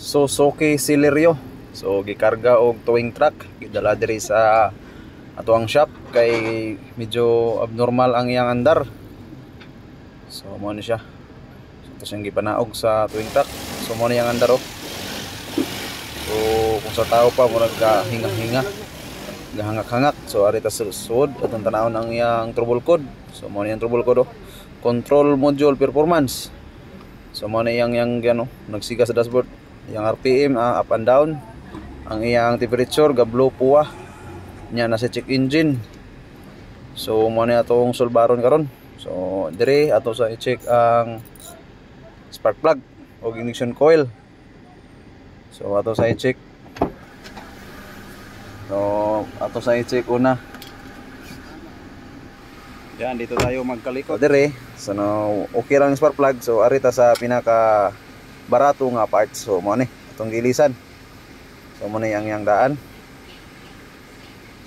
Suzuki Celerio. So gikarga og towing truck, gidala diri sa atuang shop kay medyo abnormal ang iyang andar. So mo ni siya. So ito siyang gipanaog sa towing truck. So mo ni ang andar oh. So kung sa tao pa murag ka hinga-hinga, gahangak-hangak. So ari ta susud atong tanawon ang iyang trouble code. So mo ni ang trouble code oh. Control module performance. So mo ni yang ano, nagsiga sa dashboard. Yang RPM up and down. Ang iyang temperature gablo puwa. Nya na sa check engine. So mo ni atong solbaron karon. So dire ato sa i-check ang spark plug o ignition coil. So ato sa i-check. So ato sa i-check una. Yan dito tayo magkalikot. So, dire so no, okay lang spark plug. So arita sa pinaka barato nga parts. So mo ni atong gilisan. So mo ni ang daan.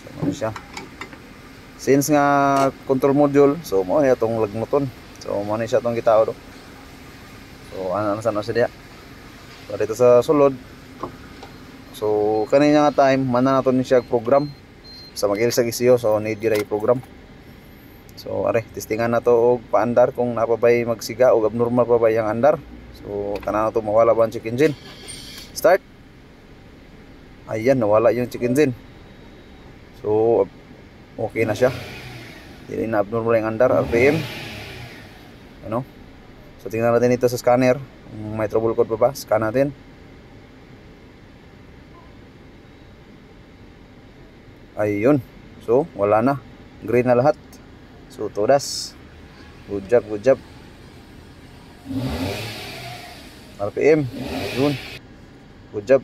So mo ni siya. Since nga control module, so mo ni atong lagmuton. So mo ni siya atong gitao do. So ano sa siya. So dito sa sulod. So kanina nga time man na naton ni siya program sa mag-ilsa gisiyo. So need dira program. So are testingan na to og paandar kung napabay magsiga o abnormal pa ba yang andar. So tanan na to mawala ba ang check engine. Start. Ayan, nawala yung check engine. So okay na siya. Hindi na abnormal yung andar, RPM. Ano? So tingnan natin ito sa scanner. May trouble code pa ba? Scan natin. Ayun. So wala na. Green na lahat. So todas. Good job, good job. RPM. Yun. Good job.